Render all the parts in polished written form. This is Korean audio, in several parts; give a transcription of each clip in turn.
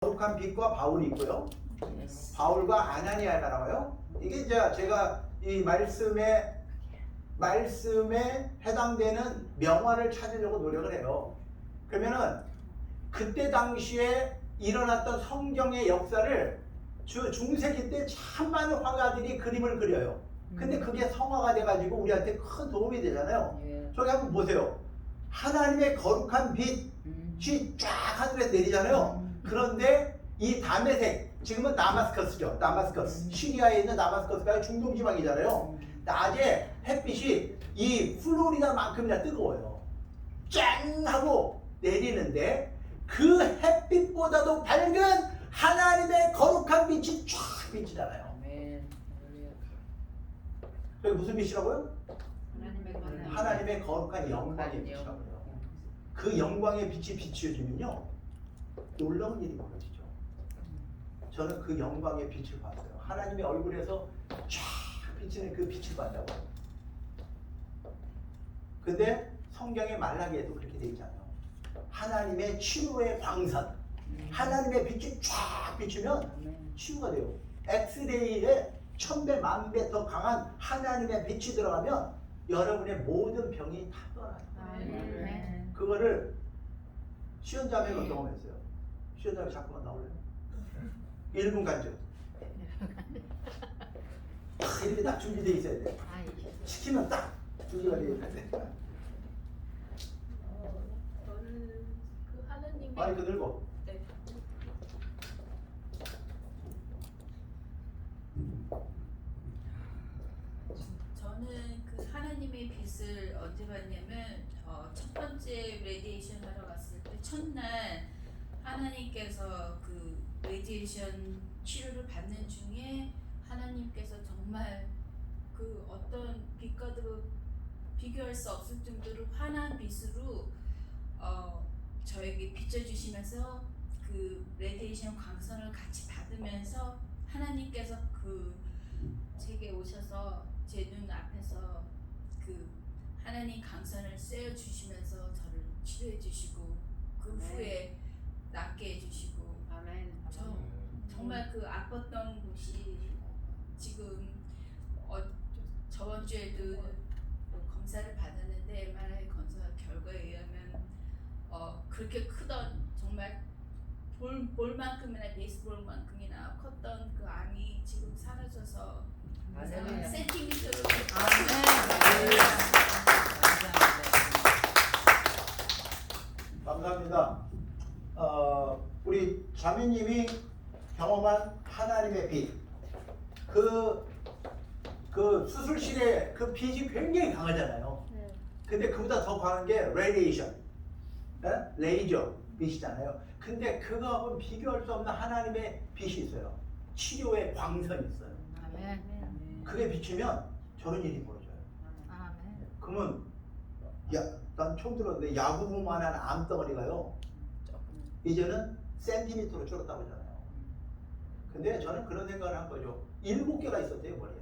거룩한 빛과 바울이 있고요. 바울과 아나니아가 나와요. 이게 이제 제가 이 말씀에 해당되는 명화를 찾으려고 노력을 해요. 그러면은 그때 당시에 일어났던 성경의 역사를 중세기 때 참 많은 화가들이 그림을 그려요. 근데 그게 성화가 돼가지고 우리한테 큰 도움이 되잖아요. 저기 한번 보세요. 하나님의 거룩한 빛이 쫙 하늘에 내리잖아요. 그런데 이 다메섹, 지금은 다마스커스죠. 다마스커스. 시리아에 있는 다마스커스가 중동 지방이잖아요. 낮에 햇빛이 이 플로리다만큼이나 뜨거워요. 짠 하고 내리는데 그 햇빛보다도 밝은 하나님의 거룩한 빛이 쫙 비치잖아요. 그게 무슨 빛이라고요? 하나님의 거룩한 영광의 빛이라고요. 그 영광의 빛이 비추어지면요 놀라운 일이 벌어지죠. 저는 그 영광의 빛을 봤어요. 하나님의 얼굴에서 쫙 비치는 그 빛을 봤다고요. 근데 성경의 말라기에도 그렇게 돼 있잖아요. 하나님의 치유의 광선, 하나님의 빛이 쫙 비추면 치유가 돼요. 엑스레이에 1000배, 10,000배 더 강한 하나님의 빛이 들어가면 여러분의 모든 병이 다 떠나요. 그거를 시연자매가 경험했어요. 시연자매 잠깐만 나올래요? 1분 간증. 이렇게 딱 준비되어 있어야 돼. 시키면 딱 준비가 되어 있어야 돼. 저는 그 하나님의 마이크 들고. 네. 저는 그 하나님의 빛을 언제 봤냐면 첫 번째 레디에이션 하러 갔을 때 첫날 하나님께서 그 레디에이션 치료를 받는 중에 하나님께서 정말 그 어떤 빛과도 비교할 수 없을 정도로 환한 빛으로 저에게 비춰주시면서 그 레디에이션 광선을 같이 받으면서 하나님께서 그 제게 오셔서 제 눈 앞에서 그 하나님 강선을 쐬어 주시면서 저를 치료해 주시고 그 후에 낫게 해주시고 정말 그 아팠던 곳이 지금 저번 주에도 검사를 받았는데 MRI 검사 결과에 의하면 그렇게 크던 정말 볼만큼이나 베이스볼만큼이나 컸던 그 암이 지금 사라져서 센티미터로 감사합니다. 우리 자매님이 경험한 하나님의 빛, 그 수술실에 그 빛이 굉장히 강하잖아요. 근데 그보다 더 강한 게 레디에이션, 레이저 빛이잖아요. 근데 그거하고는 비교할 수 없는 하나님의 빛이 있어요. 치료의 광선이 있어요. 그게 비치면 저런 일이 벌어져요. 그러면 난 처음 들었는데 야구부만한 암덩어리가요 이제는 센티미터로 줄었다고 하잖아요. 근데 저는 그런 생각을 한 거죠. 7개가 있었대요 머리에.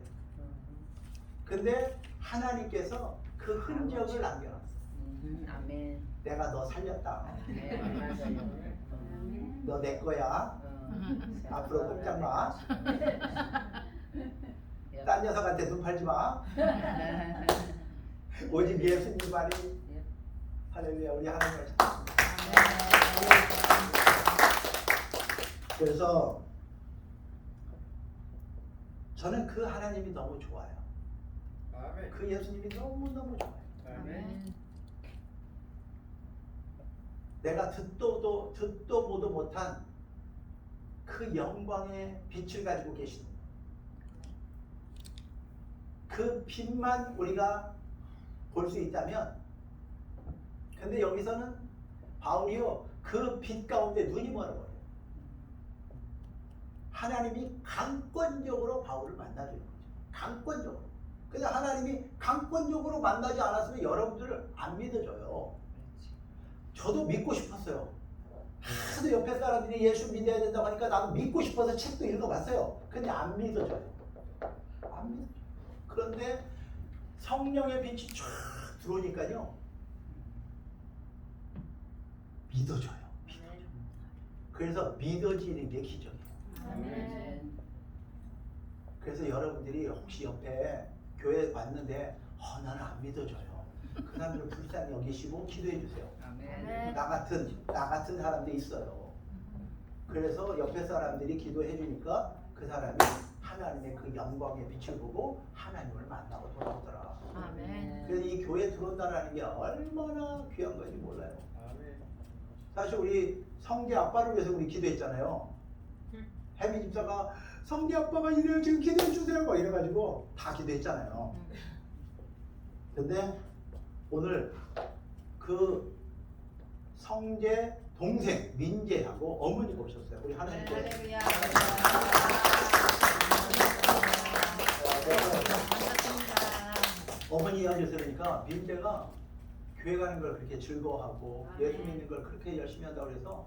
근데 하나님께서 그 흔적을 남겨놨어. 내가 너 살렸다. 너 내 거야. 앞으로 꼼짝 마. 딴 녀석한테 눈 팔지 마. 오직 예수님만이. 할렐루야. 우리 하나님 그래서 저는 그 하나님이 너무 좋아요. 그 예수님이 너무너무 좋아요. 내가 듣도 보도 못한 그 영광의 빛을 가지고 계시는 그 빛만 우리가 볼 수 있다면, 근데 여기서는 바울이요 그 빛 가운데 눈이 멀어버려요. 하나님이 강권적으로 바울을 만나주는 거죠. 강권적으로. 근데 하나님이 강권적으로 만나지 않았으면 여러분들을 안 믿어줘요. 저도 믿고 싶었어요. 하도 옆에 사람들이 예수 믿어야 된다고 하니까 나도 믿고 싶어서 책도 읽어봤어요. 근데 안 믿어줘요. 안 믿어줘요. 그런데 성령의 빛이 쫙 들어오니까요 믿어줘요. 그래서 믿어지는 게 기적이에요. 아멘. 그래서 여러분들이 혹시 옆에 교회 왔는데 나는 안 믿어져요. 그 사람들을 불쌍히 여기시고 기도해 주세요. 아멘. 나 같은 사람도 있어요. 그래서 옆에 사람들이 기도해 주니까 그 사람이 하나님의 그 영광의 빛을 보고 하나님을 만나고 돌아오더라. 아멘. 그래서 이 교회 들어온다라는 게 얼마나 귀한 건지 몰라요. 사실 우리 성대 아빠를 위해서 우리 기도했잖아요. 혜미 집사가 성대 아빠가 이래요 지금 기도해 주세요 막 이래가지고 다 기도했잖아요. 근데 오늘 그 성재 동생 민재하고 어머니가 오셨어요. 우리 하나님께 할렐루야. 어머니 이야기를 들으니까 민재가 교회 가는 걸 그렇게 즐거워하고 예수 믿는 걸 그렇게 열심히 한다고 그래서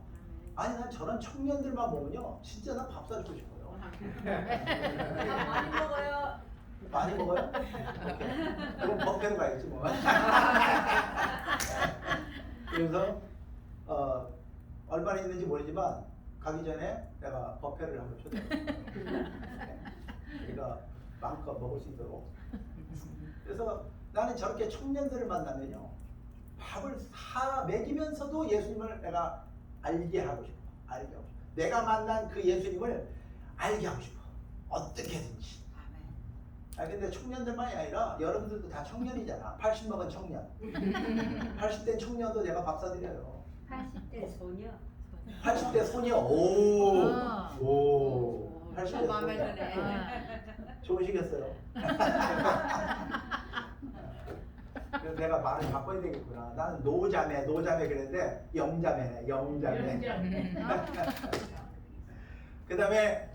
아니 난 저런 청년들만 보면요 진짜 난 밥 사주고 싶어요. 많이 먹어요. 많이 먹어요? 오케이. 그럼 법회로 가야지 뭐. 그래서 얼마나 있는지 모르지만 가기 전에 내가 법회를 한번 초대해. 우리가 마음껏 먹을 수 있도록. 그래서 나는 저렇게 청년들을 만나면요 밥을 사 먹이면서도 예수님을 내가 알게 하고 싶어. 알게 하고 싶어. 내가 만난 그 예수님을 알게 하고 싶어. 어떻게든지. 근데 청년들만이 아니라 여러분들도 다 청년이잖아. 80 먹은 청년. 80대 청년도 내가 밥 사드려요. 80대 소녀. 80대 소녀. 오. 80대 마음에 소녀. 드네. 좋으시겠어요? 그래서 내가 말을 바꿔야 되겠구나. 나는 노자매 그랬는데 영자매네. 그 다음에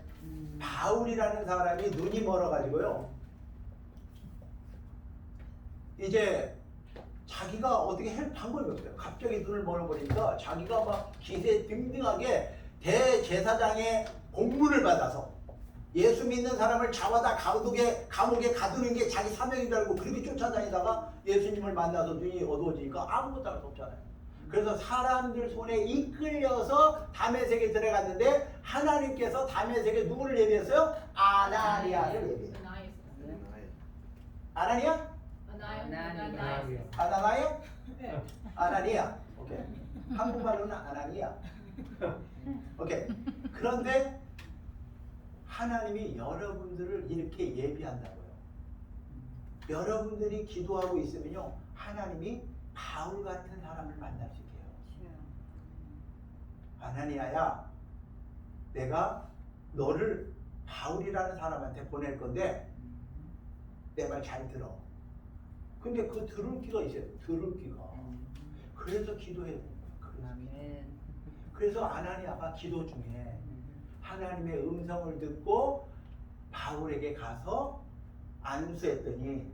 바울이라는 사람이 눈이 멀어가지고요. 이제 자기가 어떻게 할 방법이 없어요. 갑자기 눈을 멀어버리니까 자기가 막 기세등등하게 대제사장의 공문을 받아서 예수 믿는 사람을 잡아다 감옥에 가두는 게 자기 사명인 줄 알고 그렇게 쫓아다니다가 예수님을 만나서 눈이 어두워지니까 아무것도 할 수 없잖아요. 그래서 사람들 손에 이끌려서 다메섹에 들어갔는데 하나님께서 다메섹에 누구를 예비했어요? 아나니아를 예비했어요. 아나니아? 아나니아? 아나니아. 오케이. 한국말로는 아나니아. 오케이. 그런데 하나님이 여러분들을 이렇게 예비한다고요. 여러분들이 기도하고 있으면요, 하나님이 바울 같은 사람을 만날 수 있게요. 아나니아야, 내가 너를 바울이라는 사람한테 보낼 건데 내 말 잘 들어. 근데 그 들을 귀가 있어요. 들을 귀가. 그래서 기도해야 돼요. 그래서 아나니아가 기도 중에 하나님의 음성을 듣고 바울에게 가서 안수했더니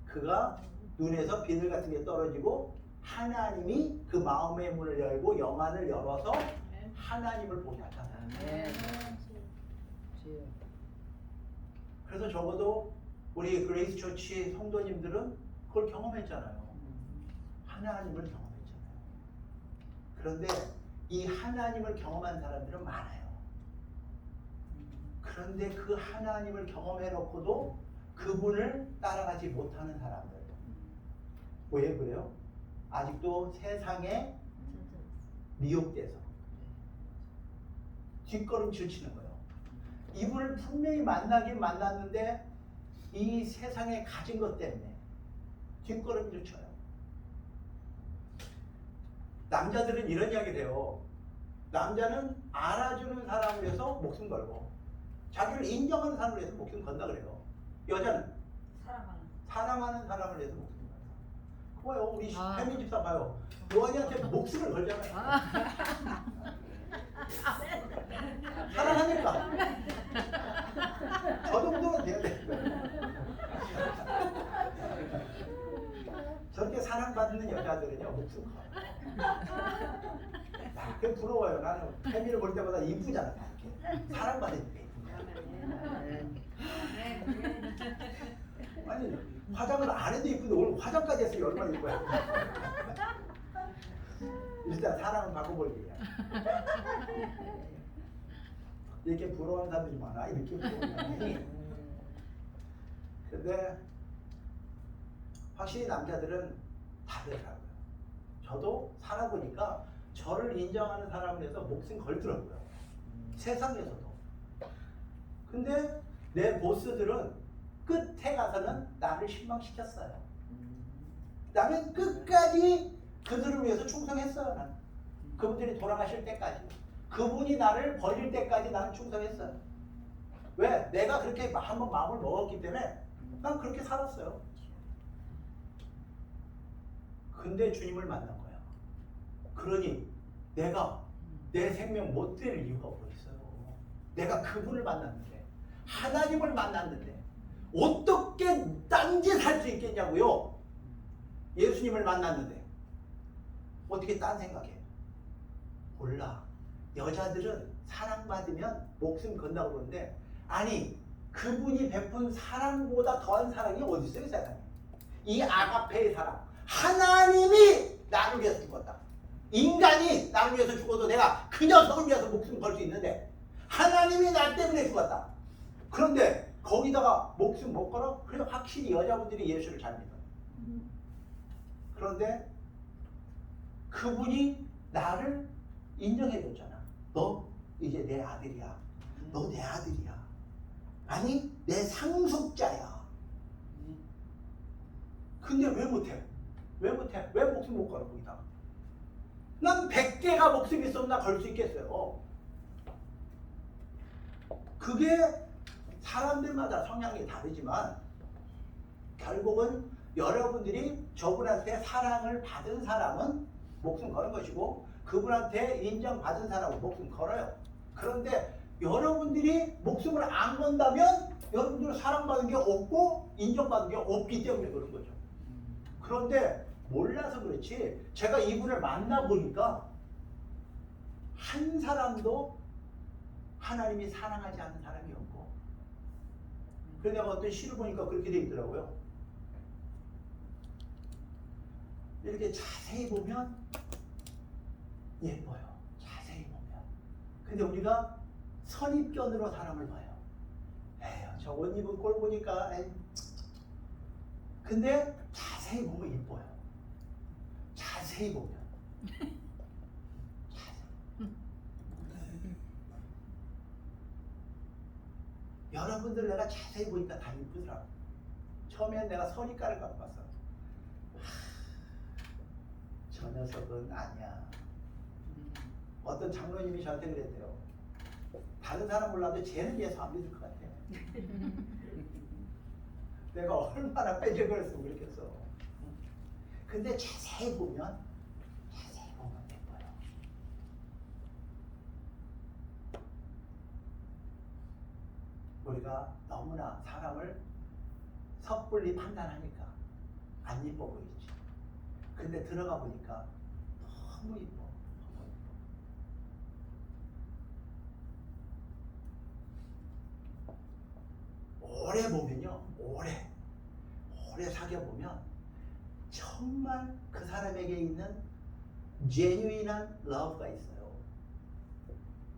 그가 눈에서 비늘 같은 게 떨어지고 하나님이 그 마음의 문을 열고 영안을 열어서 하나님을 보게 하잖아요. 그래서 적어도 우리 그레이스 처치 성도님들은 그걸 경험했잖아요. 하나님을 경험했잖아요. 그런데 이 하나님을 경험한 사람들은 많아요. 그런데 그 하나님을 경험해놓고도 그분을 따라가지 못하는 사람들. 왜 그래요? 아직도 세상에 미혹돼서 뒷걸음질 치는 거예요. 이분을 분명히 만나긴 만났는데 이 세상에 가진 것 때문에 뒷걸음질 쳐요. 남자들은 이런 이야기를 해요. 남자는 알아주는 사람을 위해서 목숨 걸고 자기를 인정하는 사람을 위해서 목숨 건다 그래요. 여자는 사랑하는 사람을 위해서 목숨 건다. 그거요. 우리 혜미 집사 봐요. 요한이한테 목숨을 걸잖아요. 사랑하니까. 저 정도는 돼야 돼. 저렇게 사랑받는 여자들은요 목숨 커요. 그게 부러워요. 나는 혜미를 볼 때마다 이쁘잖아. 이렇게 사랑받으니까 이쁜 거야. 아니 화장을 안 해도 이쁜데 오늘 화장까지 했으니 얼마나 이뻐요. 일단 사랑을 바꿔볼게요. 이렇게 부러워하는 사람들이 많아. 이렇게 부러워하는 사람들이. 근데 확실히 남자들은 다르더라고요. 저도 살아보니까 저를 인정하는 사람을 위해서 목숨 걸더라고요. 세상에서도. 근데 내 보스들은 끝에 가서는 나를 실망시켰어요. 나는 끝까지 그들을 위해서 충성했어요. 나는. 그분들이 돌아가실 때까지. 그분이 나를 버릴 때까지 나는 충성했어요. 왜? 내가 그렇게 한번 마음을 먹었기 때문에 난 그렇게 살았어요. 근데 주님을 만난 거야. 그러니 내가 내 생명 못 될 이유가 뭐 있어요? 내가 그분을 만났는데, 하나님을 만났는데 어떻게 딴짓 할 수 있겠냐고요? 예수님을 만났는데 어떻게 딴 생각해? 몰라. 여자들은 사랑받으면 목숨 건다고 그러는데, 아니 그분이 베푼 사랑보다 더한 사랑이 어디 있어요? 이 세상에. 이 아가페의 사랑. 하나님이 나를 위해서 죽었다. 인간이 나를 위해서 죽어도 내가 그 녀석을 위해서 목숨 걸 수 있는데 하나님이 나 때문에 죽었다. 그런데 거기다가 목숨 못 걸어? 그래 확실히 여자분들이 예수를 잘 믿어요. 그런데 그분이 나를 인정해 줬잖아. 너 이제 내 아들이야. 너 내 아들이야. 아니 내 상속자야. 근데 왜 못해? 왜 못해? 왜 목숨 못 걸어 거기다가? 난 100개가 목숨 있으면 나 걸 수 있겠어요. 그게 사람들마다 성향이 다르지만 결국은 여러분들이 저분한테 사랑을 받은 사람은 목숨 거는 것이고 그분한테 인정받은 사람은 목숨 걸어요. 그런데 여러분들이 목숨을 안 건다면 여러분들은 사랑받은 게 없고 인정받은 게 없기 때문에 그런 거죠. 그런데 몰라서 그렇지 제가 이분을 만나보니까 한 사람도 하나님이 사랑하지 않는 사람이 없고, 그래서 내가 어떤 시를 보니까 그렇게 돼 있더라고요. 이렇게 자세히 보면 예뻐요. 자세히 보면. 근데 우리가 선입견으로 사람을 봐요. 에휴 저 옷 입은 꼴 보니까 에이. 근데 자세히 보면 예뻐요. 자세히 보면. 여러분들 내가 자세히 보니까 다 이쁘더라고. 처음엔 내가 선입관을 갖고 봤어. 저 녀석은 아니야. 어떤 장로님이 저한테 그랬대요. 다른 사람 몰라도 쟤는 예수 안 믿을 것 같아. 내가 얼마나 빼적거렸으면 그렇겠어. 근데 자세히 보면 예뻐요. 우리가 너무나 사람을 섣불리 판단하니까 안 예뻐 보이지. 근데 들어가 보니까 너무 예뻐. 오래 보면요, 오래 사귀어 보면 정말 그 사람에게 있는 genuine한 love가 있어요.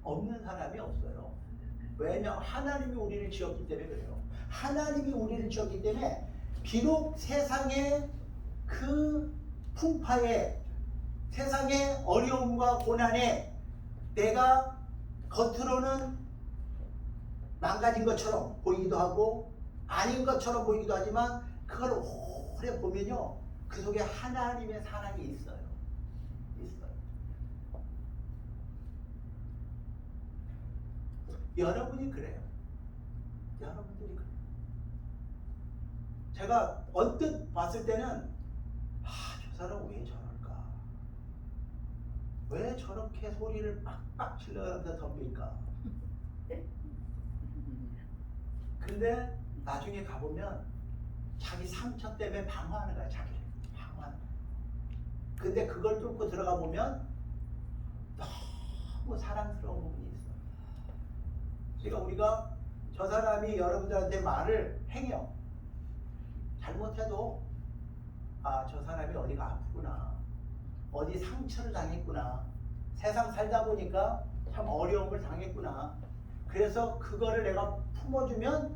없는 사람이 없어요. 왜냐하면 하나님이 우리를 지었기 때문에 그래요. 하나님이 우리를 지었기 때문에 비록 세상의 그 풍파에, 세상의 어려움과 고난에 내가 겉으로는 망가진 것처럼 보이기도 하고 아닌 것처럼 보이기도 하지만 그걸 오래 보면요 그 속에 하나님의 사랑이 있어요. 여러분이 그래요. 여러분들이 그래요. 제가 언뜻 봤을 때는 저 사람 왜 저럴까? 왜 저렇게 소리를 빡빡 질러가면서 덤빌까? 근데 나중에 가보면 자기 상처 때문에 방어하는 거야. 자기를 방어하는 거야. 근데 그걸 뚫고 들어가 보면 너무 사랑스러운 부분이 있어. 그러니까 우리가 저 사람이 여러분들한테 말을 행해요. 잘못해도 저 사람이 어디가 아프구나. 어디 상처를 당했구나. 세상 살다 보니까 참 어려움을 당했구나. 그래서 그거를 내가 품어주면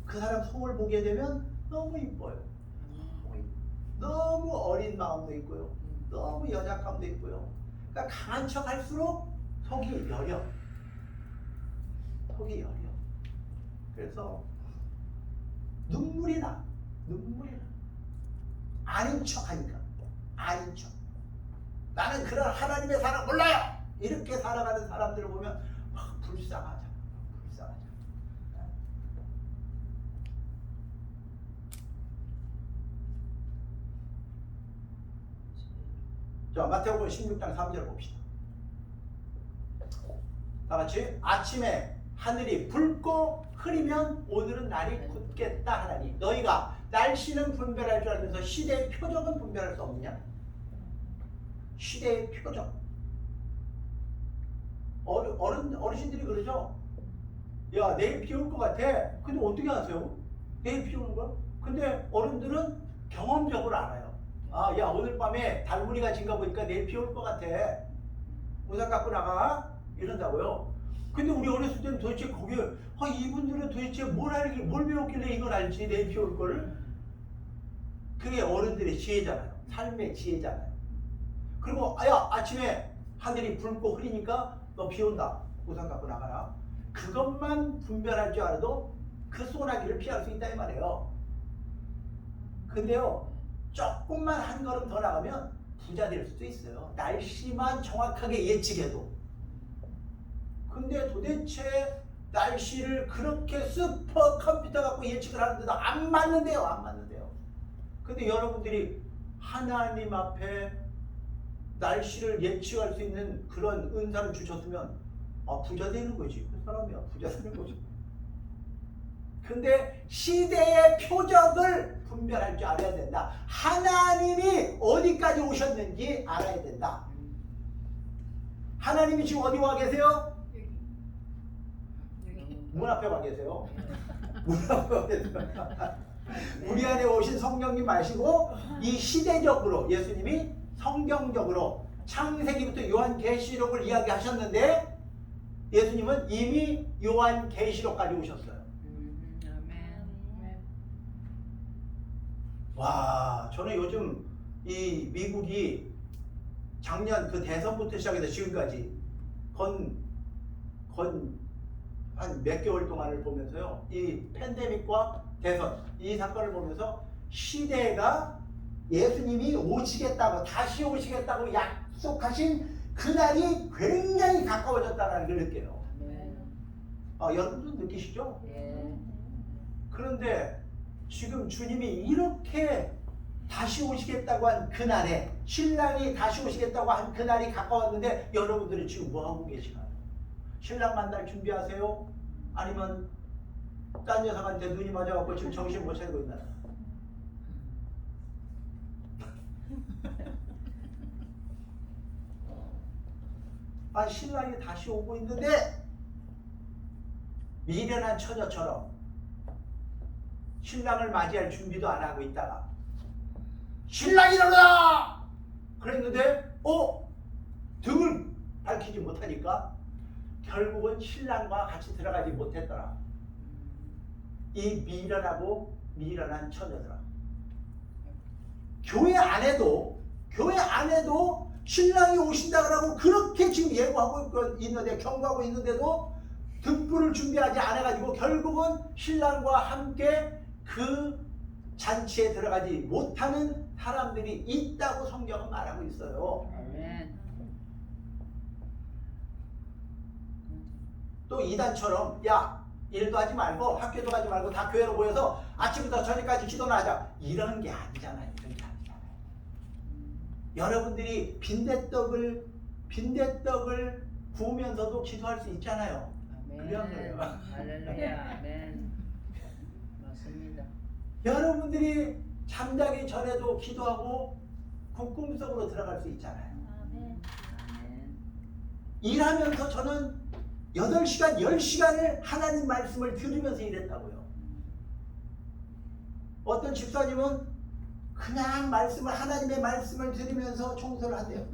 그 사람 속을 보게 되면 너무 이뻐요. 너무 어린 마음도 있고요. 너무 연약함도 있고요. 그러니까 강한 척 할수록 속이 여려. 속이 여려. 그래서 눈물이 나. 눈물이 나. 아닌 척 하니까. 아닌 척. 나는 그런 하나님의 사랑 몰라요. 이렇게 살아가는 사람들을 보면 막 불쌍하잖아. 불쌍하잖아. 자, 마태복음 16장 3절 봅시다. 다 같이. 아침에 하늘이 붉고 흐리면 오늘은 날이 굳겠다 하나니 너희가 날씨는 분별할 줄 알면서 시대의 표적은 분별할 수 없느냐? 시대의 표적. 어르신들이 그러죠. 야, 내일 비 올 것 같아. 근데 어떻게 아세요? 내일 비 오는 거야? 근데 어른들은 경험적으로 알아요. 아, 야, 오늘 밤에 달무리가 진가 보니까 내일 비 올 것 같아. 우산 갖고 나가. 이런다고요. 근데 우리 어렸을 때는 도대체 거기에 이분들은 도대체 뭘 배웠길래 이걸 알지? 내일 비 올 거를? 그게 어른들의 지혜잖아요. 삶의 지혜잖아요. 그리고 야, 아침에 하늘이 붉고 흐리니까 너 비 온다. 우산 갖고 나가라. 그것만 분별할 줄 알아도 그 소나기를 피할 수 있다 이 말이에요. 근데요, 조금만 한 걸음 더 나가면 부자 될 수도 있어요. 날씨만 정확하게 예측해도. 근데 도대체 날씨를 그렇게 슈퍼 컴퓨터 갖고 예측을 하는데도 안 맞는데요. 안 맞는데요. 근데 여러분들이 하나님 앞에 날씨를 예측할 수 있는 그런 은사를 주셨으면 부자 되는 거지. 그 사람이야. 부자 되는 거지. 근데 시대의 표적을 분별할 줄 알아야 된다. 하나님이 어디까지 오셨는지 알아야 된다. 하나님이 지금 어디 와 계세요? 문 앞에 와 계세요. 문 앞에 와 계세요. 우리 안에 오신 성령님 마시고 이 시대적으로 예수님이 성경적으로 창세기부터 요한계시록을 이야기하셨는데 예수님은 이미 요한계시록까지 오셨어요. 와, 저는 요즘 이 미국이 작년 그 대선부터 시작해서 지금까지 한 몇 개월 동안을 보면서요, 이 팬데믹과 대선 이 사건을 보면서 시대가 예수님이 오시겠다고, 다시 오시겠다고 약속하신 그날이 굉장히 가까워졌다는 걸 느껴요. 여러분도 느끼시죠? 그런데 지금 주님이 이렇게 다시 오시겠다고 한 그날에, 신랑이 다시 오시겠다고 한 그날이 가까웠는데 여러분들이 지금 뭐하고 계시나요? 신랑 만날 준비하세요? 아니면 딴 녀석한테 눈이 맞아갖고 지금 정신 못 차리고 있나요? 신랑이 다시 오고 있는데 미련한 처녀처럼 신랑을 맞이할 준비도 안 하고 있다가 신랑이 일어나! 그랬는데 등을 밝히지 못하니까 결국은 신랑과 같이 들어가지 못했더라. 이 미련하고 미련한 처녀들아. 교회 안에도 신랑이 오신다고 그렇게 지금 예고하고 있는데, 경고하고 있는데도 등불을 준비하지 않아가지고 결국은 신랑과 함께 그 잔치에 들어가지 못하는 사람들이 있다고 성경은 말하고 있어요. 또 이단처럼 야, 일도 하지 말고 학교도 가지 말고 다 교회로 모여서 아침부터 저녁까지 기도나 하자, 이런 게 아니잖아요. 이런 게 아니잖아요. 여러분들이 빈대떡을 구우면서도 기도할 수 있잖아요. 그런 거예요. 할렐루야. 아멘. 맞습니다. 여러분들이 잠자기 전에도 기도하고 그 꿈속으로 들어갈 수 있잖아요. 아멘. 일하면서 저는 8시간, 10시간을 하나님 말씀을 들으면서 일했다고요. 어떤 집사님은 그냥 하나님의 말씀을 들으면서 청소를 한대요.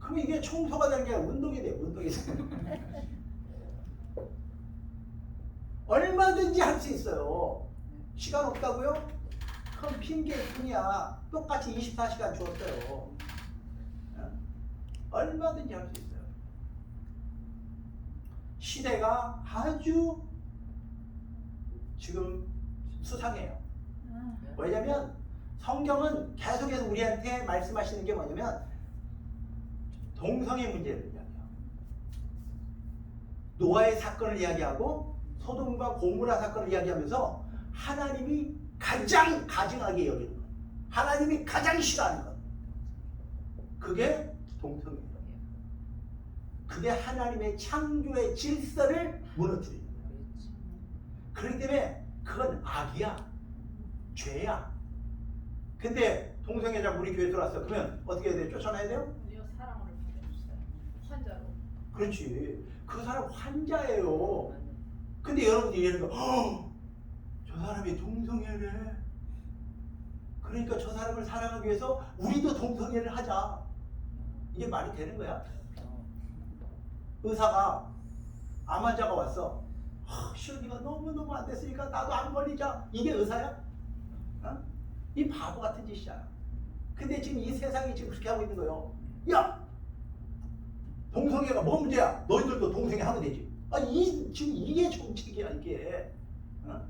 그럼 이게 청소가 되는 게 아니라 운동이 돼요. 운동이 돼. 얼마든지 할 수 있어요. 시간 없다고요? 그럼 핑계일 뿐이야. 똑같이 24시간 주었어요. 얼마든지 할 수 있어요. 시대가 아주 지금 수상해요. 왜냐면 성경은 계속해서 우리한테 말씀하시는 게 뭐냐면 동성애 문제를 이야기해요. 노아의 사건을 이야기하고 소돔과 고모라 사건을 이야기하면서 하나님이 가장 가증하게 여기는 것, 하나님이 가장 싫어하는 것, 그게 동성애예요. 그게 하나님의 창조의 질서를 무너뜨리는 거예요. 그렇기 때문에 그건 악이야, 죄야. 근데 동성애자가 우리 교회 들어왔어. 그러면 어떻게 해야 돼? 쫓아내야 돼요? 우리가 사랑을 받아주세요. 환자로. 그렇지. 그 사람 환자예요. 근데 여러분들이 이러는 거, 저 사람이 동성애래. 그러니까 저 사람을 사랑하기 위해서 우리도 동성애를 하자. 이게 말이 되는 거야? 의사가 암 환자가 왔어. 시험이가 너무너무 안 됐으니까 나도 안 걸리자. 이게 의사야? 어? 이 바보 같은 짓이야. 근데 지금 이 세상이 지금 그렇게 하고 있는 거예요. 야! 동성애가 뭐 문제야? 너희들도 동성애 하면 되지. 지금 이게 정책이야, 이게. 어?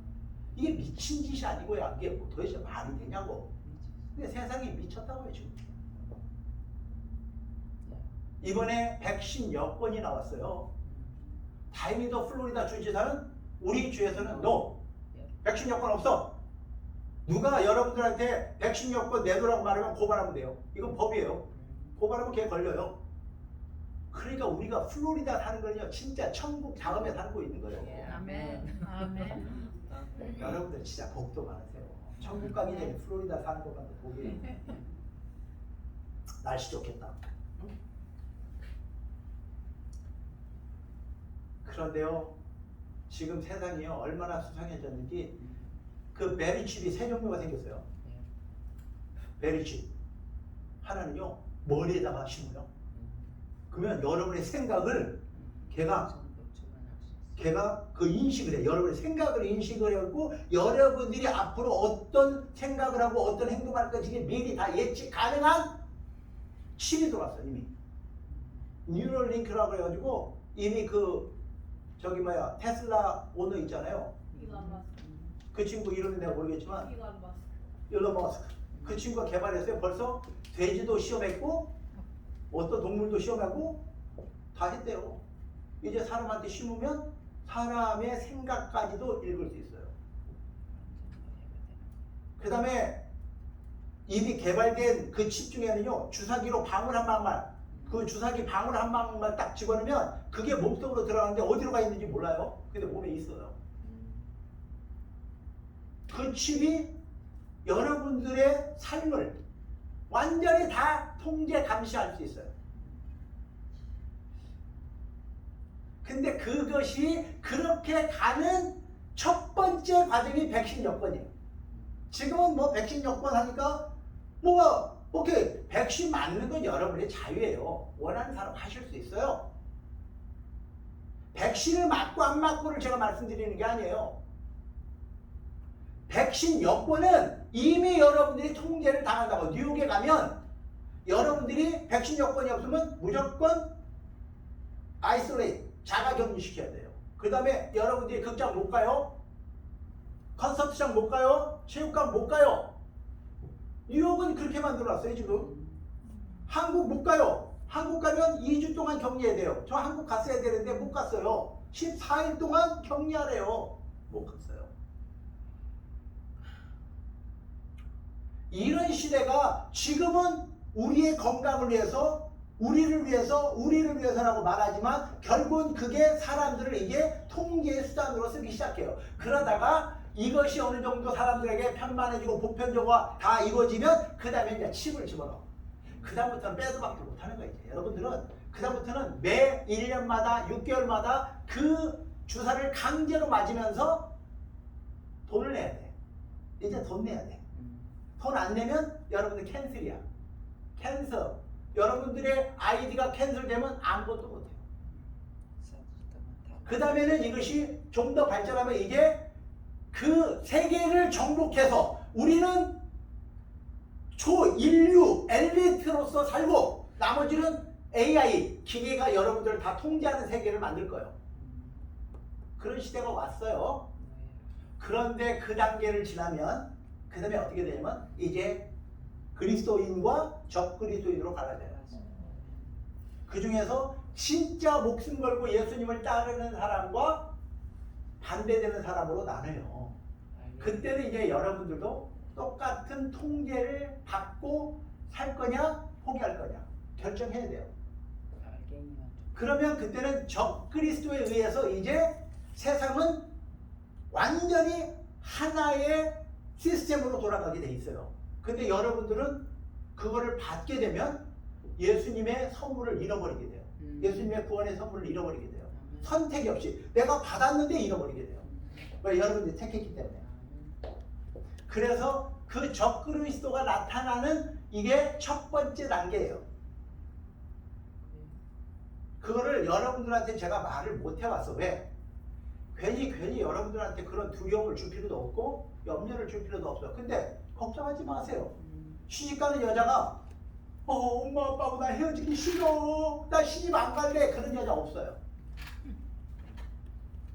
이게 미친 짓이 아니고요. 이게 뭐 도대체 말이 되냐고. 근데 세상이 미쳤다고요, 지금. 이번에 백신 여권이 나왔어요. 다행히도 플로리다 주지사는 우리 주에서는 no. 백신 여권 없어. 누가 여러분들한테 백신 여권 내놓으라고 말하면 고발하면 돼요. 이건 법이에요. 고발하면 걔 걸려요. 그러니까 우리가 플로리다 사는 거는요, 진짜 천국 다음에 살고 있는 거예요. 아멘. 아멘. 여러분들 진짜 복도 많으세요. 천국 가기 전에 플로리다 사는 것만 복이. 날씨 좋겠다. 그런데요, 지금 세상이요 얼마나 수상해졌는지 그 베리칩이 세 종류가 생겼어요. 베리칩 하나는요 머리에다가 심어요. 그러면 여러분의 생각을 걔가 그 인식을 해. 여러분의 생각을 인식을 하고 여러분들이 앞으로 어떤 생각을 하고 어떤 행동을 할 것인지 미리 다 예측 가능한 칩이 들어왔어요. 이미 뉴럴링크라고 해가지고 이미 테슬라 오너 있잖아요. 이건 마스크. 그 친구 이름은 내가 모르겠지만 이건 마스크. 일론 머스크. 그 친구가 개발했어요. 벌써 돼지도 시험했고 어떤 동물도 시험하고 다 했대요. 이제 사람한테 심으면 사람의 생각까지도 읽을 수 있어요. 그 다음에 이미 개발된 그 칩 중에는요 주사기로 방울 한 방울, 그 주사기 방울 한 방울만 딱 집어넣으면 그게 몸속으로 들어가는데 어디로 가 있는지 몰라요. 근데 몸에 있어요. 그 칩이 여러분들의 삶을 완전히 다 통제 감시할 수 있어요. 근데 그것이 그렇게 가는 첫 번째 과정이 백신 여권이에요. 지금은 뭐 백신 여권 하니까 오케이, 백신 맞는 건 여러분의 자유예요. 원하는 사람 하실 수 있어요. 백신을 맞고 안 맞고를 제가 말씀드리는 게 아니에요. 백신 여권은 이미 여러분들이 통제를 당한다고. 뉴욕에 가면 여러분들이 백신 여권이 없으면 무조건 아이솔레이트, 자가격리시켜야 돼요. 그 다음에 여러분들이 극장 못 가요. 콘서트장 못 가요. 체육관 못 가요. 뉴욕은 그렇게 만들어놨어요 지금. 한국 못 가요. 한국 가면 2주 동안 격리해야 돼요. 저 한국 갔어야 되는데 못 갔어요. 14일 동안 격리하래요. 못 갔어요. 이런 시대가 지금은 우리의 건강을 위해서 우리를 위해서라고 말하지만 결국은 그게 사람들을 이게 통제의 수단으로 쓰기 시작해요. 그러다가 이것이 어느 정도 사람들에게 편만해지고 보편적으로 다 이루어지면 그 다음에 이제 칩을 집어넣어. 그 다음부터는 빼도 박도 못하는 거예요. 여러분들은 그 다음부터는 매 1년마다 6개월마다 그 주사를 강제로 맞으면서 돈을 내야 돼. 이제 돈 내야 돼. 돈 안 내면 여러분들 캔슬이야. 캔서. 여러분들의 아이디가 캔슬되면 아무것도 못해요. 그 다음에는 이것이 좀 더 발전하면 이게 그 세계를 정복해서 우리는 초인류 엘리트로서 살고 나머지는 AI 기계가 여러분들을 다 통제하는 세계를 만들 거예요. 그런 시대가 왔어요. 그런데 그 단계를 지나면 그 다음에 어떻게 되냐면 이제 그리스도인과 적그리스도인으로 갈라져요. 그 중에서 진짜 목숨 걸고 예수님을 따르는 사람과 반대되는 사람으로 나눠요. 그때는 이제 여러분들도 똑같은 통제를 받고 살 거냐 포기할 거냐 결정해야 돼요. 그러면 그때는 적그리스도에 의해서 이제 세상은 완전히 하나의 시스템으로 돌아가게 돼 있어요. 근데 여러분들은 그거를 받게 되면 예수님의 선물을 잃어버리게 돼요. 예수님의 구원의 선물을 잃어버리게 돼요. 선택이 없이 내가 받았는데 잃어버리게 돼요. 왜? 여러분들이 택했기 때문에. 그래서 그 적그리스도가 나타나는 이게 첫 번째 단계예요. 그거를 여러분들한테 제가 말을 못 해왔어. 왜? 괜히 여러분들한테 그런 두려움을 줄 필요도 없고 염려를 줄 필요도 없어요. 근데 걱정하지 마세요. 시집가는 여자가 엄마 아빠하고 나 헤어지기 싫어, 나 시집 안 갈래, 그런 여자 없어요.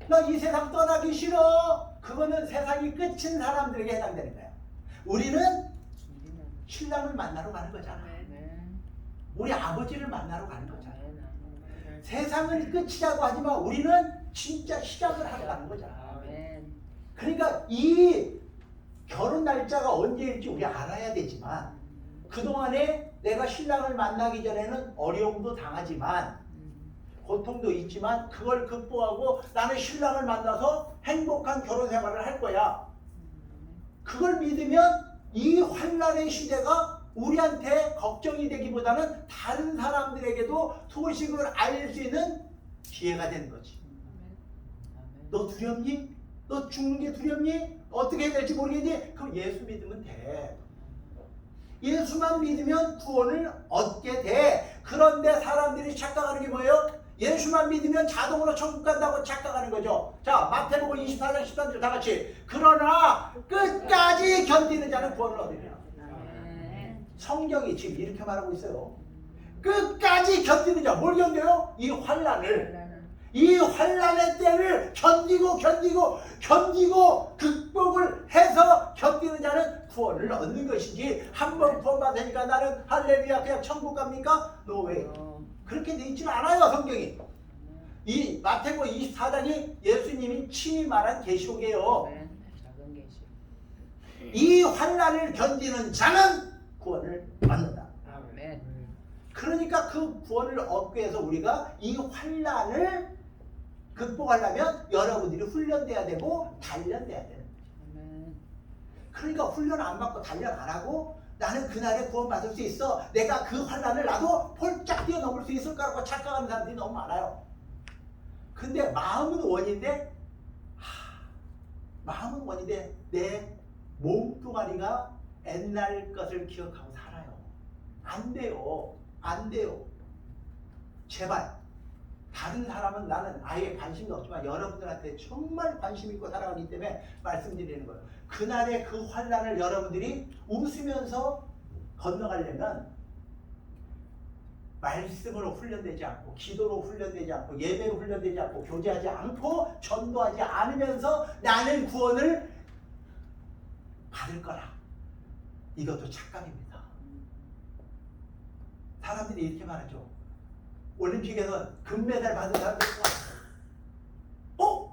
나 이 세상 떠나기 싫어. 그거는 세상이 끝인 사람들에게 해당되는 거야. 우리는 신랑을 만나러 가는 거잖아. 우리 아버지를 만나러 가는 거잖아. 세상은 끝이라고 하지만 우리는 진짜 시작을 하러 가는 거잖아. 그러니까 이 결혼 날짜가 언제일지 우리 알아야 되지만 그동안에 내가 신랑을 만나기 전에는 어려움도 당하지만 고통도 있지만 그걸 극복하고 나는 신랑을 만나서 행복한 결혼 생활을 할 거야. 그걸 믿으면 이 환난의 시대가 우리한테 걱정이 되기보다는 다른 사람들에게도 소식을 알릴 수 있는 기회가 되는 거지. 너 두렵니? 너 죽는 게 두렵니? 어떻게 해야 될지 모르겠니? 그럼 예수 믿으면 돼. 예수만 믿으면 구원을 얻게 돼. 그런데 사람들이 착각하는 게 뭐예요? 예수만 믿으면 자동으로 천국 간다고 착각하는 거죠. 자, 마태복음 24장 13절 다 같이. 그러나 끝까지 견디는 자는 구원을 얻으리라. 성경이 지금 이렇게 말하고 있어요. 끝까지 견디는 자. 뭘 견뎌요? 이 환난을. 이 환난의 때를 견디고 극복을 해서 견디는 자는 구원을 얻는 것이지, 한번 구원받으니까 나는 할렐루야 그냥 천국 갑니까? 노웨이. 그렇게 돼 있지는 않아요. 성경이. 이 마태복음 24장이 예수님이 친히 말한 계시록이에요. 이 환난을 견디는 자는 구원을 받는다. 그러니까 그 구원을 얻기 위해서 우리가 이 환난을 극복하려면 여러분들이 훈련돼야 되고 단련돼야 되는 거예요. 그러니까 훈련 안 받고 단련 안 하고 나는 그날에 구원받을 수 있어, 내가 그 환난을 나도 폴짝 뛰어넘을 수 있을까라고 착각하는 사람들이 너무 많아요. 근데 마음은 원인데 내 몸뚱아리가 옛날 것을 기억하고 살아요. 안 돼요. 제발. 다른 사람은 나는 아예 관심이 없지만 여러분들한테 정말 관심 있고 살아가기 때문에 말씀드리는 거예요. 그날의 그 환난을 여러분들이 웃으면서 건너가려면 말씀으로 훈련되지 않고, 기도로 훈련되지 않고, 예배로 훈련되지 않고, 교제하지 않고, 전도하지 않으면서 나는 구원을 받을 거라. 이것도 착각입니다. 사람들이 이렇게 말하죠. 올림픽에서 금메달 받은 사람들,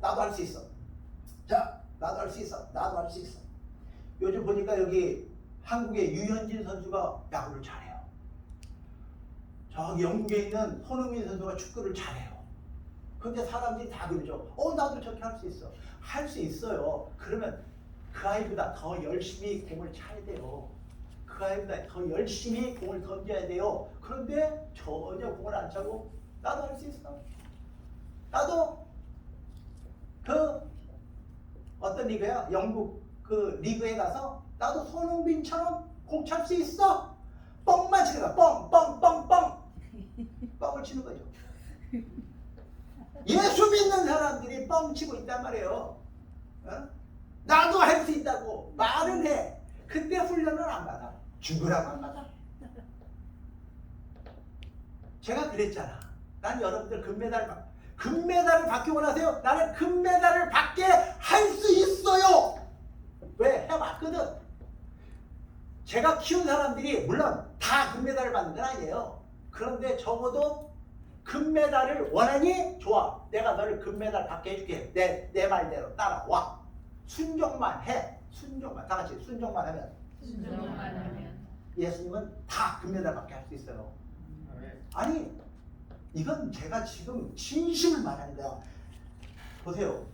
나도 할 수 있어. 자, 나도 할 수 있어. 요즘 보니까 여기 한국의 유현진 선수가 야구를 잘해요. 저기 영국에 있는 손흥민 선수가 축구를 잘해요. 근데 사람들이 다 그러죠. 나도 저렇게 할 수 있어. 할 수 있어요. 그러면 그 아이보다 더 열심히 공을 차야 돼요. 그 아이보다 더 열심히 공을 던져야 돼요. 그런데 전혀 공을 안 차고 나도 할 수 있어. 나도 어떤 리그야? 영국 그 리그에 가서 나도 손흥민처럼 공 찰 수 있어. 뻥만 치는 거야. 뻥. 사람들이 뻥치고 있단 말이에요. 어? 나도 할 수 있다고 말은 해. 근데 훈련은 안 받아. 죽으라고 안 받아. 제가 그랬잖아. 난 여러분들 금메달을 받기 원하세요? 나는 금메달을 받게 할 수 있어요. 왜? 해봤거든. 제가 키운 사람들이 물론 다 금메달을 받는 건 아니에요. 그런데 적어도 금메달을 원하니? 좋아. 내가 너를 금메달 받게 해줄게. 내 말대로 따라와. 순종만 해. 순종만. 다 같이 순종만 하면 순종만 하면 예수님은 다 금메달 받게 할 수 있어요. 아니 이건 제가 지금 진심을 말하는 거야. 보세요.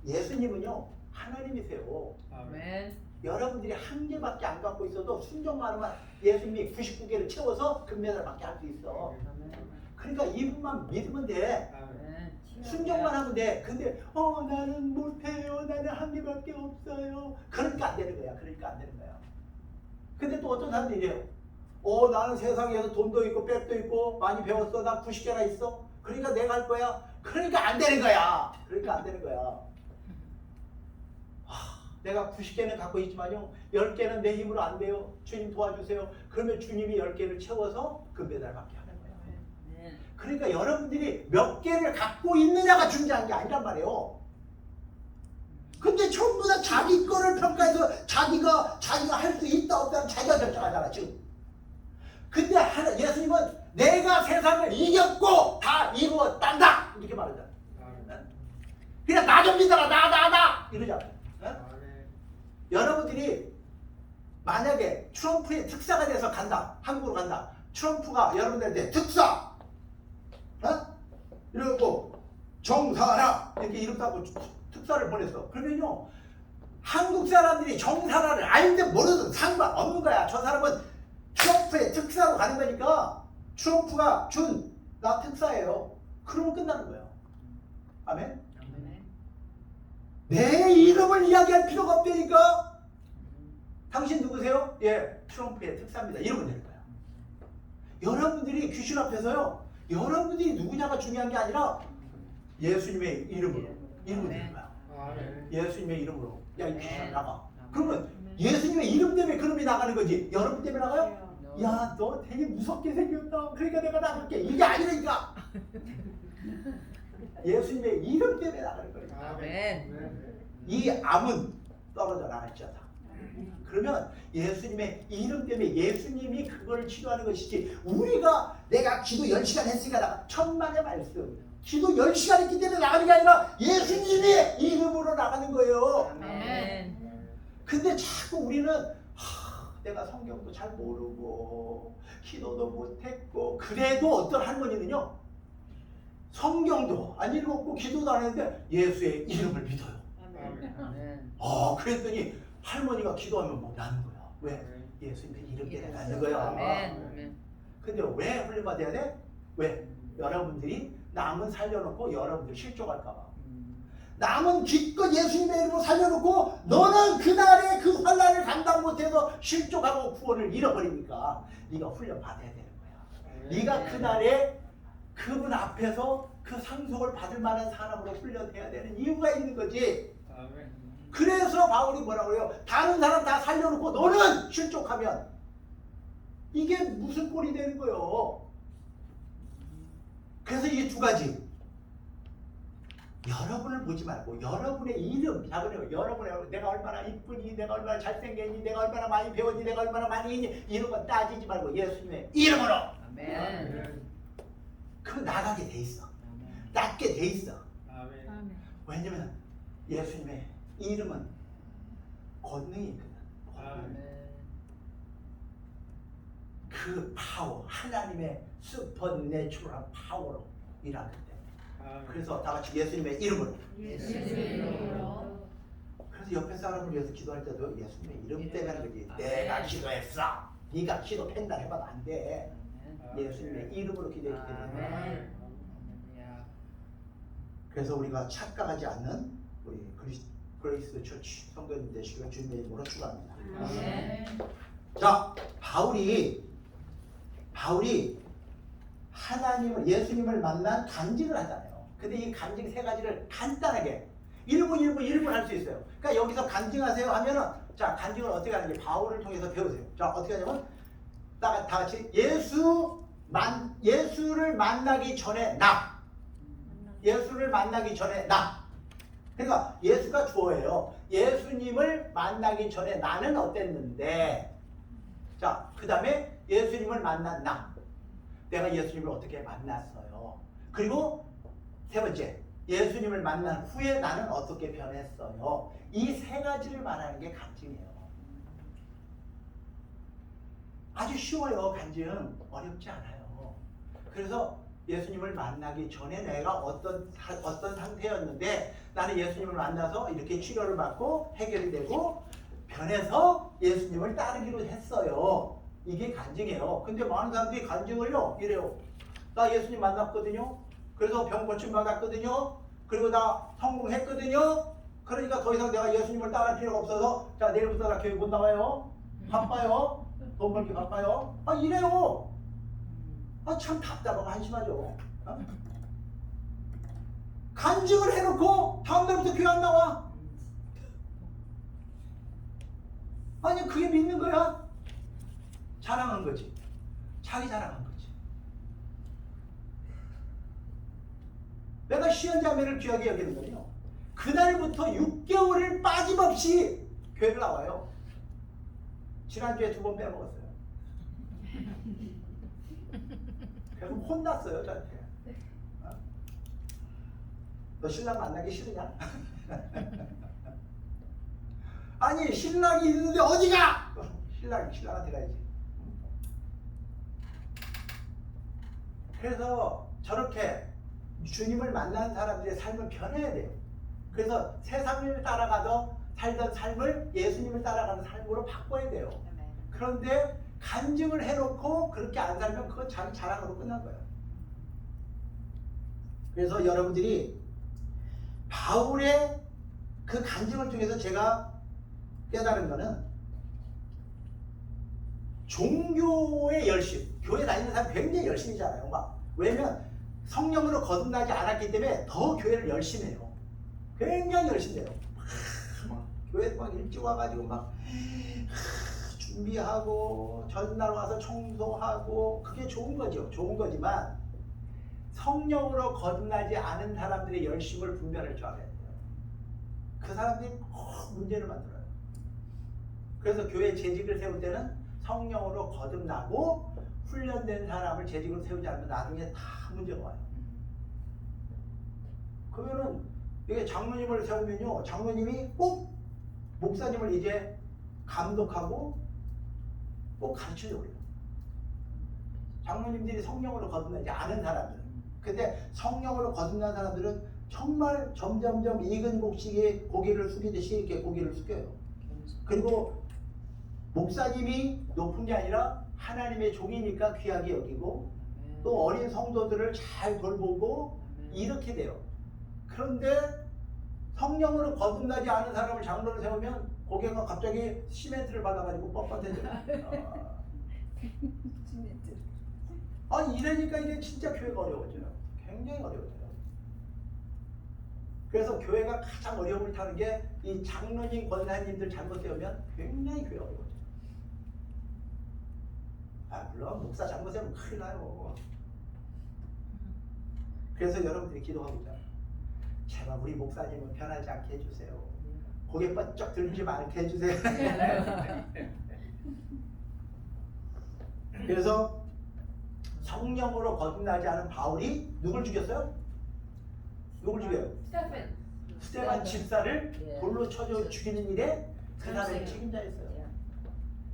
예수님은요 하나님이세요. 아멘. 여러분들이 한 개밖에 안 갖고 있어도 순종만 하면 예수님이 99개를 채워서 금메달 받게 할 수 있어. 그러니까 이분만 믿으면 돼. 아멘. 순종만 하면 돼. 근데 나는 못해요. 나는 한 개밖에 없어요. 그러니까 안 되는 거야. 그러니까 안 되는 거야. 근데 또 어떤 사람들이 이래요. 나는 세상에서 돈도 있고 백도 있고 많이 배웠어. 나 90개나 있어. 그러니까 내가 할 거야. 그러니까 안 되는 거야. 그러니까 안 되는 거야. 내가 90개는 갖고 있지만요 10개는 내 힘으로 안 돼요. 주님 도와주세요. 그러면 주님이 10개를 채워서 금메달 받게 하는 거예요. 아멘. 그러니까 여러분들이 몇 개를 갖고 있느냐가 중요한 게 아니란 말이에요. 근데 전부 다 자기 거를 평가해서 자기가 할 수 있다 없다는 자기가 결정하잖아 지금. 근데 예수님은 내가 세상을 이겼고 다 이루었단다 이렇게 말하잖아. 그냥 나 좀 믿어라 나 이러잖아. 여러분들이 만약에 트럼프의 특사가 돼서 간다. 한국으로 간다. 트럼프가 여러분들한테 특사 이러고 정사라 이렇게 이름 따고 특사를 보냈어. 그러면요 한국 사람들이 정사라를 알든 모르든 상관없는 거야. 저 사람은 트럼프의 특사로 가는 거니까 트럼프가 준 나 특사예요. 그러면 끝나는 거예요. 아멘. 내 이름을 이야기할 필요가 없다니까. 당신 누구세요? 예, 트럼프의 특사입니다. 이러면 되는 거야. 여러분들이 귀신 앞에서요. 여러분들이 누구냐가 중요한 게 아니라 예수님의 이름으로 되는 거야. 예수님의 이름으로. 야, 이 귀신아 나가. 그러면 예수님의 이름 때문에 그놈이 나가는 거지. 여러분 때문에 나가요? 야, 너 되게 무섭게 생겼다. 그러니까 내가 나갈게. 이게 아니라니까. 예수님의 이름 때문에 나가는 거예요. 아멘. 이 암은 떨어져 나갈지어다. 그러면 예수님의 이름 때문에 예수님이 그걸 치료하는 것이지 우리가 내가 기도 10시간 했으니까 나가 천만의 말씀 기도 10시간 했기 때문에 나가는 게 아니라 예수님의 이름으로 나가는 거예요. 아멘. 근데 자꾸 우리는 내가 성경도 잘 모르고 기도도 못했고 그래도 어떤 할머니는요 성경도 안 읽었고 기도도 안 했는데 예수의 이름을 믿어요. 아멘. 그랬더니 할머니가 기도하면 뭐 나는 거야. 왜? 예수님의 이름 때문에 나는 거야. 아멘. 근데 왜 훈련받아야 돼? 왜? 여러분들이 남은 살려놓고 여러분들 실족할까 봐. 남은 기껏 예수님의 이름으로 살려놓고 너는 그날의 그 환난을 감당 못해서 실족하고 구원을 잃어버리니까 네가 훈련받아야 되는 거야. 네가 그날에 그분 앞에서 그 상속을 받을 만한 사람으로 훈련해야 되는 이유가 있는 거지. 그래서 바울이 뭐라고 그래요? 다른 사람 다 살려놓고 너는 실족하면 이게 무슨 꼴이 되는 거예요? 그래서 이 두 가지 여러분을 보지 말고 여러분의 이름 작은 여러분의 내가 얼마나 이쁘니 내가 얼마나 잘생겼니 내가 얼마나 많이 배웠니 내가 얼마나 많이 있니 이런 거 따지지 말고 예수님의 이름으로 아멘. 그럼 나가게 돼 있어. 낫게 돼 있어. 아멘. 왜냐면 예수님의 이름은 권능이 있거든. 그 파워 하나님의 슈퍼내추럴한 파워로 일하기 때문에 그래서 다 같이 예수님의 이름으로 예수님의 이름으로 그래서 옆에 사람을 위해서 기도할 때도 예수님의 이름 때문에 하는 거지. 아멘. 내가 기도했어 네가 기도 팬달해봐도 안 돼. 예수님의 이름으로 기도했기 때문에 아멘. 그래서 우리가 착각하지 않는 우리 그레이스 처치 성도님 되시기를 주님의 이름으로 축원합니다. 아멘. 자, 바울이 하나님을 예수님을 만난 간증을 하잖아요. 근데 이 간증 세 가지를 간단하게 1분 할 수 있어요. 그러니까 여기서 간증하세요 하면은 자 간증을 어떻게 하는지 바울을 통해서 배우세요. 자 어떻게 하냐면 다 같이 예수를 만나기 전에 나. 예수를 만나기 전에 나. 그러니까 예수가 주어예요. 예수님을 만나기 전에 나는 어땠는데 자 그 다음에 예수님을 만난 나. 내가 예수님을 어떻게 만났어요. 그리고 세 번째 예수님을 만난 후에 나는 어떻게 변했어요. 이 세 가지를 말하는 게 간증이에요. 아주 쉬워요. 간증 어렵지 않아요. 그래서 예수님을 만나기 전에 내가 어떤 상태였는데 나는 예수님을 만나서 이렇게 치료를 받고 해결이 되고 변해서 예수님을 따르기로 했어요. 이게 간증이에요. 근데 많은 사람들이 간증을요 이래요. 나 예수님 만났거든요. 그래서 병 고침 받았거든요. 그리고 나 성공했거든요. 그러니까 더 이상 내가 예수님을 따를 필요가 없어서 자 내일부터 나 교회 못 나와요. 바빠요. 돈 벌기 바빠요. 아 이래요. 아 참 답답하고 한심하죠. 어? 간증을 해놓고 다음날부터 교회 안 나와. 아니 그게 믿는 거야? 자랑한 거지. 자기 자랑한 거지. 내가 시연자매를 귀하게 여기는 건요. 그날부터 6개월을 빠짐없이 교회를 나와요. 지난주에 2번 빼먹었어요. 그래서 혼났어요 저한테. 어? 너 신랑 만나기 싫으냐? 아니 신랑이 있는데 어디가? 신랑한테 가야지. 그래서 저렇게 주님을 만난 사람들의 삶을 변해야 돼요. 그래서 세상을 살던 삶을 예수님을 따라가는 삶으로 바꿔야 돼요. 그런데 간증을 해놓고 그렇게 안 살면 그건 자기 자랑으로 끝난 거예요. 그래서 여러분들이 바울의 그 간증을 통해서 제가 깨달은 거는 종교의 열심, 교회 다니는 사람 굉장히 열심이잖아요. 왜냐면 성령으로 거듭나지 않았기 때문에 더 교회를 열심히 해요. 굉장히 열심히 해요. 교회 막 일찍 와가지고 막 준비하고 전날 와서 청소하고 그게 좋은 거죠. 좋은 거지만 성령으로 거듭나지 않은 사람들의 열심을 분별할 줄 알아야 돼요. 그 사람들이 문제를 만들어요. 그래서 교회 재직을 세울 때는 성령으로 거듭나고 훈련된 사람을 재직으로 세우지 않으면 나중에 다 문제가 와요. 그러면은 이게 장로님을 세우면요, 장로님이 꼭 목사님을 이제 감독하고 꼭 가르치려고 해요. 장로님들이 성령으로 거듭나지 않은 사람들은. 근데 성령으로 거듭난 사람들은 정말 점점점 익은 곡식에 고개를 숙이듯이 이렇게 고개를 숙여요. 그리고 목사님이 높은 게 아니라 하나님의 종이니까 귀하게 여기고 또 어린 성도들을 잘 돌보고 이렇게 돼요. 그런데 성령으로 거듭나지 않은 사람을 장로를 세우면 고개가 갑자기 시멘트를 발라가지고 뻣뻣해져요. 아니 이러니까 이게 진짜 교회가 어려워져요. 굉장히 어려워져요. 그래서 교회가 가장 어려움을 타는 게 이 장로님, 권사님들 잘못 세우면 굉장히 교회가 어려워져요. 물론 목사 잘못 세우면 큰일 나요. 그래서 여러분들이 기도하고 있잖아요. 제발 우리 목사님은 변하지 않게 해주세요. 고개 번쩍 들지 말게 해주세요. 그래서 성령으로 거듭나지 않은 바울이 누굴 죽였어요? 누굴 죽여요? 스테반 집사를 돌로 쳐져 죽이는 일에 그 사람이 책임자였어요.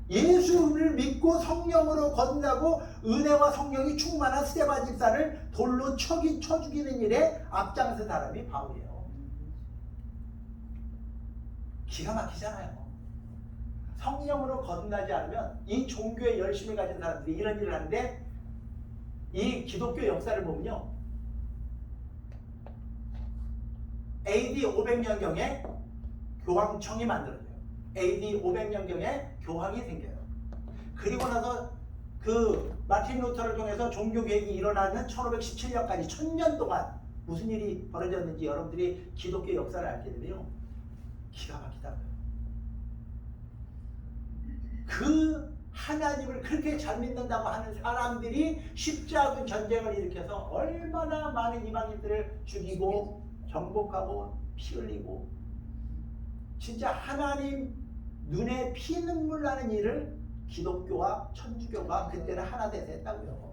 예수를 믿고 성령으로 거듭나고 은혜와 성령이 충만한 스테반 집사를 돌로 쳐 죽이는 일에 앞장선 사람이 바울이에요. 기가 막히잖아요. 성령으로 거듭나지 않으면 이 종교에 열심히 가진 사람들이 이런 일을 하는데 이 기독교 역사를 보면요. AD 500년경에 교황청이 만들어져요. AD 500년경에 교황이 생겨요. 그리고 나서 그 마틴 루터를 통해서 종교개혁이 일어나는 1517년까지 1000년 동안 무슨 일이 벌어졌는지 여러분들이 기독교 역사를 알게 되면요, 기가 막히다고요. 그 하나님을 그렇게 잘 믿는다고 하는 사람들이 십자군 전쟁을 일으켜서 얼마나 많은 이방인들을 죽이고 정복하고 피 흘리고 진짜 하나님 눈에 피눈물 나는 일을 기독교와 천주교가 그때는 하나 돼서 했다고요.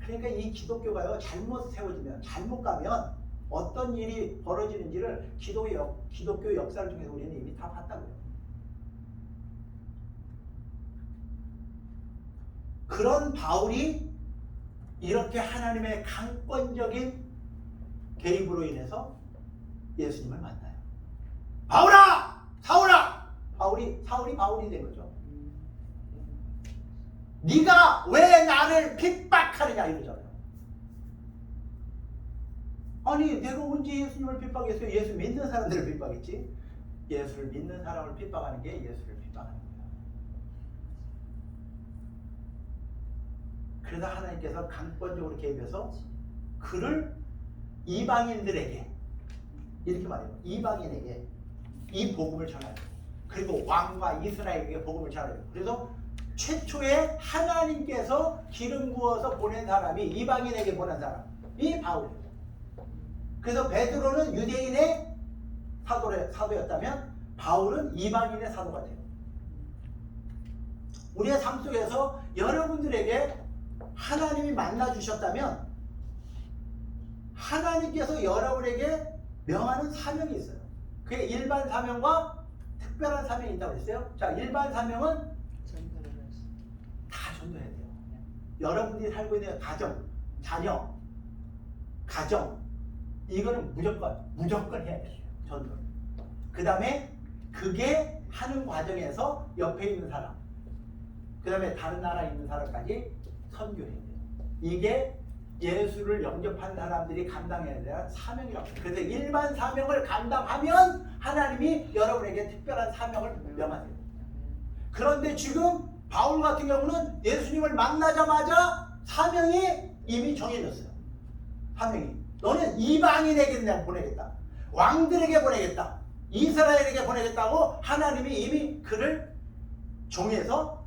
그러니까 이 기독교가요, 잘못 세워지면, 잘못 가면 어떤 일이 벌어지는지를 기독교 역사를 통해서 우리는 이미 다 봤다고요. 그런 바울이 이렇게 하나님의 강권적인 개입으로 인해서 예수님을 만나요. 바울아! 사울아! 사울이 바울이 된 거죠. 네가 왜 나를 핍박하느냐 이러잖아요. 아니 내가 언제 예수님을 핍박했어요? 예수 믿는 사람들을 핍박했지. 예수를 믿는 사람을 핍박하는 게 예수를 핍박하는 거예요. 그래서 하나님께서 강권적으로 개입해서 그를 이방인들에게, 이렇게 말해요, 이방인에게 이 복음을 전하요. 그리고 왕과 이스라엘에게 복음을 전하요. 그래서 최초에 하나님께서 기름 부어서 보낸 사람이, 이방인에게 보낸 사람이 바울이에요. 그래서 베드로는 유대인의 사도였다면 바울은 이방인의 사도가 돼요. 우리의 삶 속에서 여러분들에게 하나님이 만나주셨다면 하나님께서 여러분에게 명하는 사명이 있어요. 그게 일반 사명과 특별한 사명이 있다고 했어요. 자, 일반 사명은 다 전도해야 돼요. 여러분들이 살고 있는 가정, 자녀, 가정, 이거는 무조건 해야 돼요. 전도를. 그 다음에 그게 하는 과정에서 옆에 있는 사람, 그 다음에 다른 나라에 있는 사람까지 선교해야 돼요. 이게 예수를 영접한 사람들이 감당해야 되는 사명이라고 해요. 그래서 일반 사명을 감당하면 하나님이 여러분에게 특별한 사명을 명하세요. 그런데 지금 바울 같은 경우는 예수님을 만나자마자 사명이 이미 정해졌어요. 사명이. 너는 이방인에게 그냥 보내겠다. 왕들에게 보내겠다. 이스라엘에게 보내겠다고 하나님이 이미 그를 정해서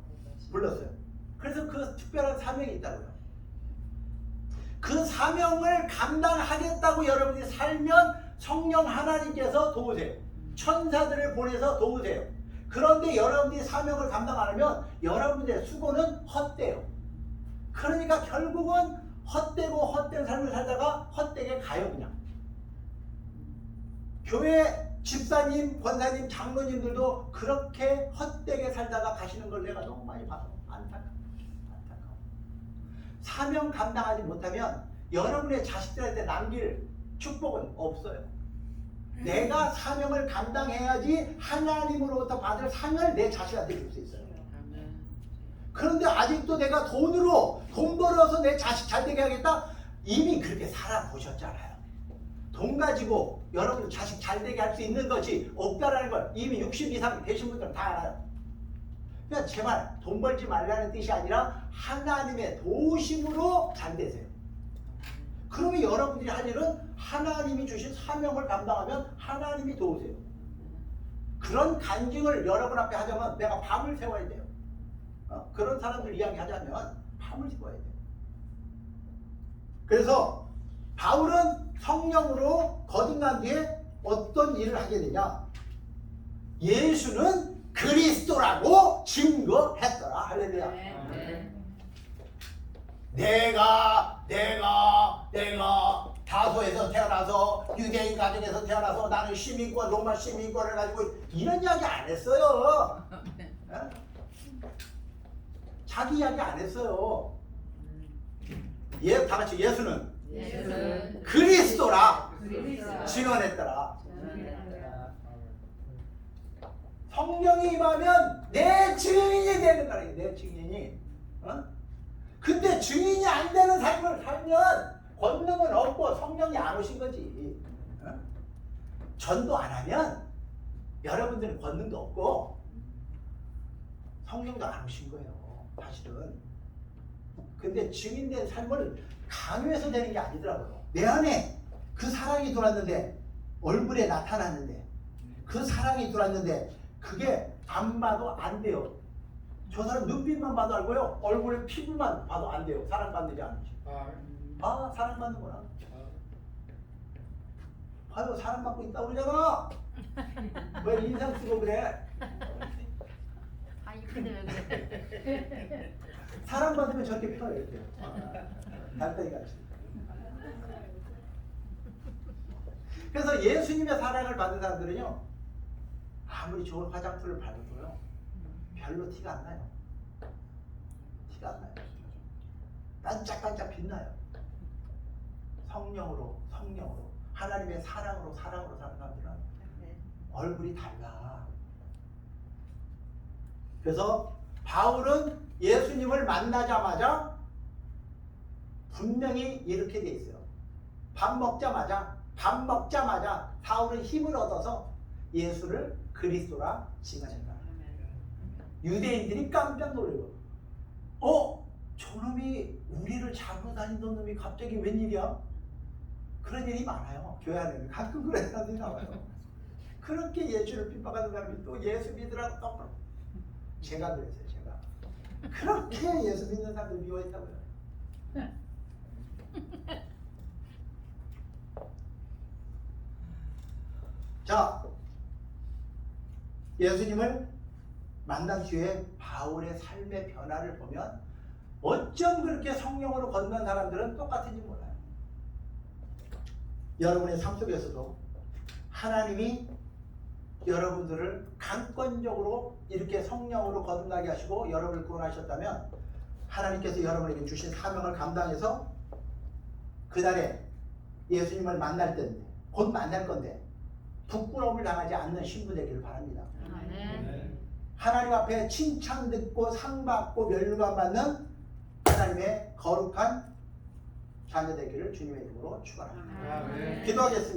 불렀어요. 그래서 그 특별한 사명이 있다고요. 그 사명을 감당하겠다고 여러분이 살면 성령 하나님께서 도우세요. 천사들을 보내서 도우세요. 그런데 여러분이 사명을 감당 안 하면 여러분의 수고는 헛돼요. 그러니까 결국은 헛되고 헛된 삶을 살다가 헛되게 가요. 그냥 교회 집사님, 권사님, 장로님들도 그렇게 헛되게 살다가 가시는 걸 내가 너무 많이 봐서 안타까워. 사명 감당하지 못하면 여러분의 자식들한테 남길 축복은 없어요. 내가 사명을 감당해야지 하나님으로부터 받을 상을 내 자식한테 줄 수 있어요. 그런데 아직도 내가 돈 벌어서 내 자식 잘 되게 하겠다? 이미 그렇게 살아보셨잖아요. 돈 가지고 여러분 자식 잘 되게 할 수 있는 것이 없다라는 걸 이미 60 이상 되신 분들은 다 알아요. 그러니까 제발 돈 벌지 말라는 뜻이 아니라 하나님의 도우심으로 잘 되세요. 그러면 여러분들이 할 일은 하나님이 주신 사명을 감당하면 하나님이 도우세요. 그런 간증을 여러분 앞에 하자면 내가 밤을 새워야 돼요. 그런 사람들 이야기하자면 밤을 새워야 돼요. 그래서 바울은 성령으로 거듭난 뒤에 어떤 일을 하게 되냐? 예수는 그리스도라고 증거했더라. 할렐루야. 내가 다소에서 태어나서 유대인 가정에서 태어나서 나는 시민권, 로마 시민권을 가지고 이런 이야기 안 했어요. 자기 이야기 안 했어요. 다 같이 예수는 그리스도라 증언했더라. 성령이 임하면 내 증인이 되는 거라. 내 증인이. 근데 증인이 안 되는 삶을 살면 권능은 없고 성령이 안 오신 거지. 전도 안 하면 여러분들은 권능도 없고 성령도 안 오신 거예요. 사실은. 근데 증인된 삶을 강요해서 되는 게 아니더라고요. 내 안에 그 사랑이 들어왔는데 얼굴에 나타났는데 그 사랑이 들어왔는데 그게 안 봐도 안 돼요. 저 사람 눈빛만 봐도 알고요. 얼굴에 피부만 봐도 안 돼요. 사랑받는지 아닌지. 아, 사랑받는구나. 봐요, 사랑받고 있다고 그러잖아. 왜 인상 쓰고 그래? 아 이쁜데 왜 그래? 사랑받으면 저렇게 펴요, 이렇게. 달팽이 같이. 그래서 예수님의 사랑을 받은 사람들은요, 아무리 좋은 화장품을 바르고요, 별로 티가 안 나요. 티가 안 나요. 반짝반짝 빛나요. 성령으로 하나님의 사랑으로 사는 사람들은 얼굴이 달라. 그래서 바울은 예수님을 만나자마자 분명히 이렇게 돼 있어요. 밥 먹자마자 바울은 힘을 얻어서 예수를 그리스도라 칭하셨다. 유대인들이 깜짝 놀래요. 저놈이 우리를 잡으러 다니던 놈이 갑자기 웬일이야? 그런 일이 많아요. 교회 안에 가끔 그런 사람들이 나와요. 그렇게 예수를 핍박하는 사람이 또 예수 믿으라고 또 제가 그랬어요. 제가 그렇게 예수 믿는 사람들 미워했다고요. 자, 예수님을 만난 뒤에 바울의 삶의 변화를 보면 어쩜 그렇게 성령으로 걷는 사람들은 똑같은지 몰라요. 여러분의 삶 속에서도 하나님이 여러분들을 강권적으로 이렇게 성령으로 거듭나게 하시고 여러분을 구원하셨다면 하나님께서 여러분에게 주신 사명을 감당해서 그날에 예수님을 만날 때인데 곧 만날 건데 부끄러움을 당하지 않는 신부 되기를 바랍니다. 아멘. 하나님 앞에 칭찬 듣고 상 받고 멸류관 받는 하나님의 거룩한 자녀 되기를 주님의 이름으로 축원합니다. 아멘. 기도하겠습니다.